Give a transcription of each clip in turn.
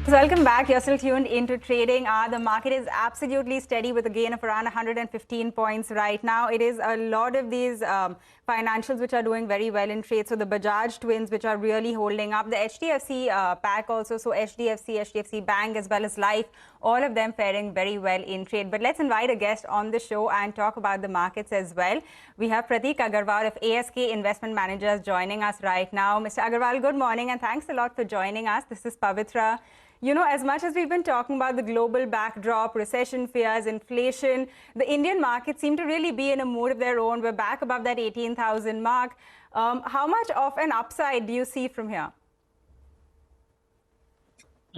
So welcome back. You're still tuned into trading. The market is absolutely steady with a gain of around 115 points right now. It is a lot of these financials which are doing very well in trade. So the Bajaj twins which are really holding up. The HDFC pack also. So HDFC Bank as well as Life, all of them faring very well in trade. But let's invite a guest on the show and talk about the markets as well. We have Prateek Agrawal of ASK Investment Managers joining us right now. Mr. Agrawal, good morning and thanks a lot for joining us. This is Pavitra. You know, as much as we've been talking about the global backdrop, recession fears, inflation, the Indian markets seem to really be in a mood of their own. We're back above that 18,000 mark. How much of an upside do you see from here?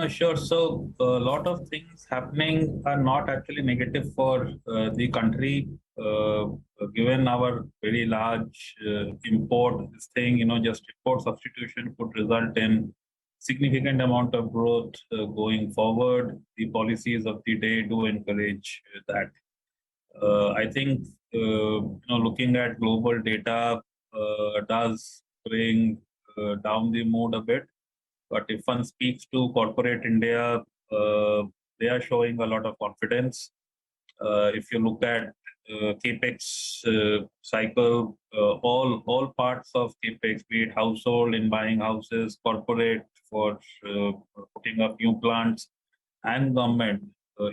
Sure. So a lot of things happening are not actually negative for the country, given our very large import. This thing, just import substitution could result in significant amount of growth going forward. The policies of the day do encourage that. I think looking at global data does bring down the mood a bit. But if one speaks to corporate India, they are showing a lot of confidence. If you look at capex cycle, all parts of capex, be it household in buying houses, corporate for putting up new plants, and government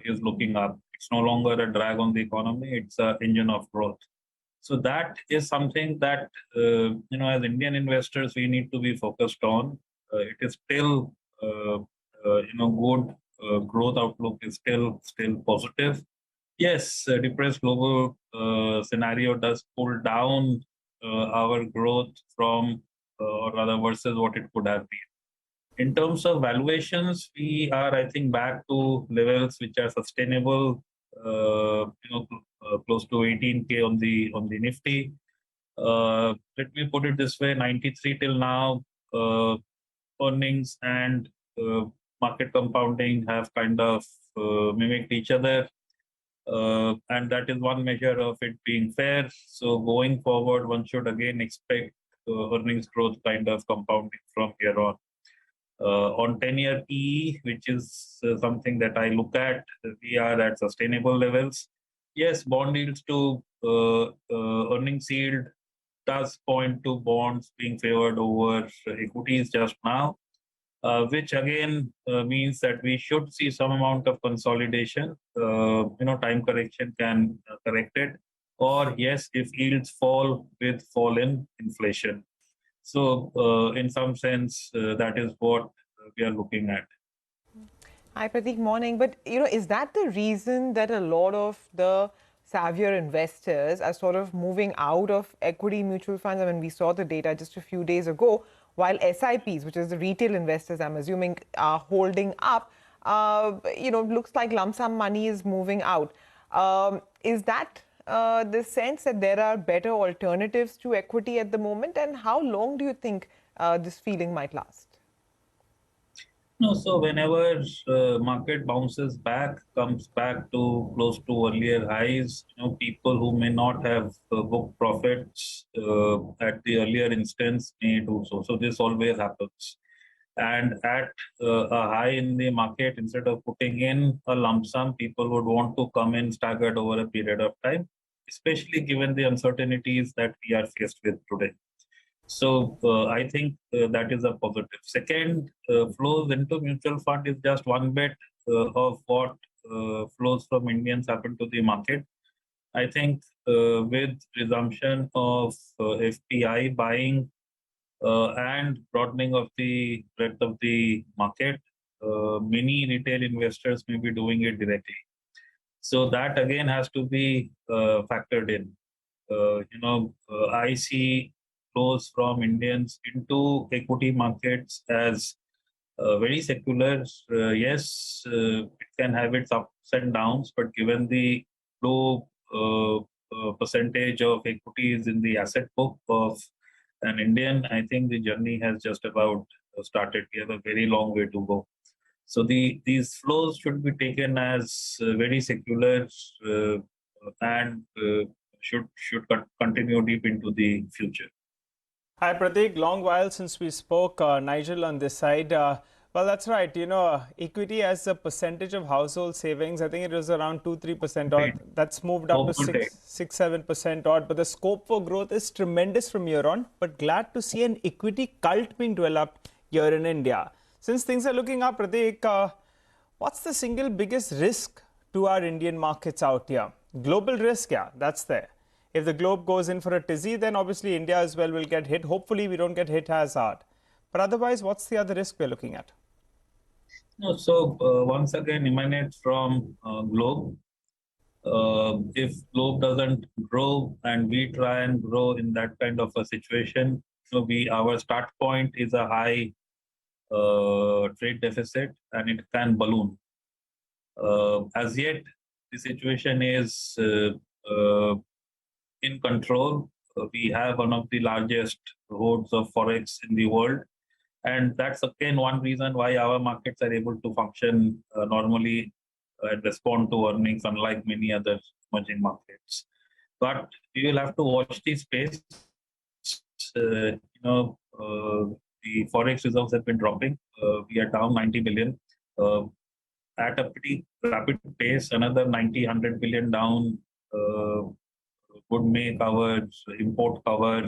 is looking up. It's no longer a drag on the economy; it's an engine of growth. So that is something that as Indian investors, we need to be focused on. It is still, good growth outlook is still positive. Yes, depressed global scenario does pull down our growth from, or rather versus what it could have been. In terms of valuations, we are, I think, back to levels which are sustainable. Close to 18K on the Nifty. Let me put it this way: 93 till now. Earnings and market compounding have kind of mimicked each other. And that is one measure of it being fair. So going forward, one should again expect earnings growth kind of compounding from here on. On 10-year PE, which is something that I look at, we are at sustainable levels. Yes, bond yields to earnings yield does point to bonds being favored over equities just now, which again means that we should see some amount of consolidation. Time correction can correct it. Or yes, if yields fall with fall in inflation. So in some sense, that is what we are looking at. Hi, Prateek, morning. But, is that the reason that a lot of the savvier investors are sort of moving out of equity mutual funds? I mean, we saw the data just a few days ago, while SIPs, which is the retail investors, I'm assuming, are holding up. Looks like lump sum money is moving out. Is that the sense that there are better alternatives to equity at the moment? And how long do you think this feeling might last? No, so whenever market bounces back, comes back to close to earlier highs, people who may not have booked profits at the earlier instance may do so. So this always happens. And at a high in the market, instead of putting in a lump sum, people would want to come in staggered over a period of time, especially given the uncertainties that we are faced with today. So I think that is a positive. Second, flows into mutual fund is just one bit of what flows from Indians happen to the market. I think with resumption of FPI buying and broadening of the breadth of the market, many retail investors may be doing it directly. So that again has to be factored in. I see flows from Indians into equity markets as very secular. Yes, it can have its ups and downs, but given the low percentage of equities in the asset book of an Indian, I think the journey has just about started. We have a very long way to go. So these flows should be taken as very secular and should continue deep into the future. Hi Prateek, long while since we spoke. Nigel on this side. Well, that's right. Equity as a percentage of household savings, I think it was around 2-3% odd. That's moved up to 6-7% odd. But the scope for growth is tremendous from here on. But glad to see an equity cult being developed here in India. Since things are looking up, Prateek, what's the single biggest risk to our Indian markets out here? Global risk, yeah, that's there. If the globe goes in for a tizzy, then obviously India as well will get hit. Hopefully, we don't get hit as hard. But otherwise, what's the other risk we're looking at? No, so once again emanates from globe. If globe doesn't grow and we try and grow in that kind of a situation, so our start point is a high trade deficit and it can balloon. As yet, the situation is in control. We have one of the largest hoards of forex in the world. And that's again one reason why our markets are able to function normally and respond to earnings, unlike many other emerging markets. But we will have to watch the space. The forex reserves have been dropping. We are down 90 billion at a pretty rapid pace. Another 90-100 billion down would make our import cover,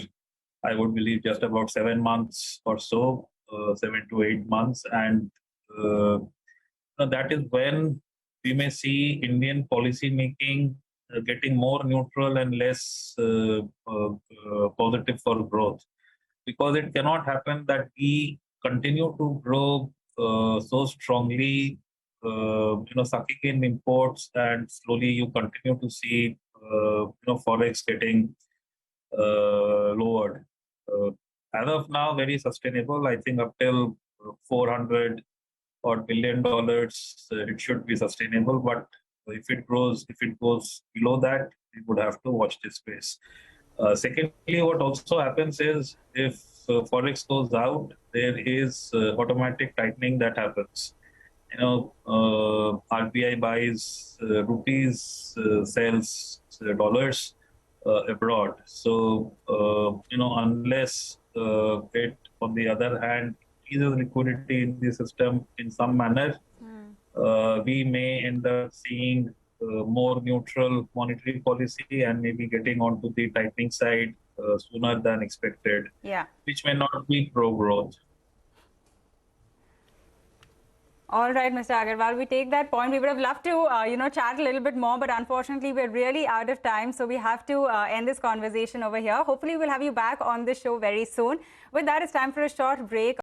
I would believe, just about 7 months or so. 7 to 8 months, and that is when we may see Indian policy making getting more neutral and less positive for growth, because it cannot happen that we continue to grow so strongly, sucking in imports, and slowly you continue to see forex getting lowered. As of now, very sustainable. I think up till $400 billion, it should be sustainable. But if it goes below that, we would have to watch this space. Secondly, what also happens is if forex goes out, there is automatic tightening that happens. RBI buys rupees, sells dollars abroad. So unless it, on the other hand, increases liquidity in the system in some manner, we may end up seeing more neutral monetary policy and maybe getting onto the tightening side sooner than expected, which may not be pro-growth. All right, Mr. Agrawal, we take that point. We would have loved to, chat a little bit more, but unfortunately, we're really out of time. So we have to end this conversation over here. Hopefully, we'll have you back on the show very soon. With that, it's time for a short break.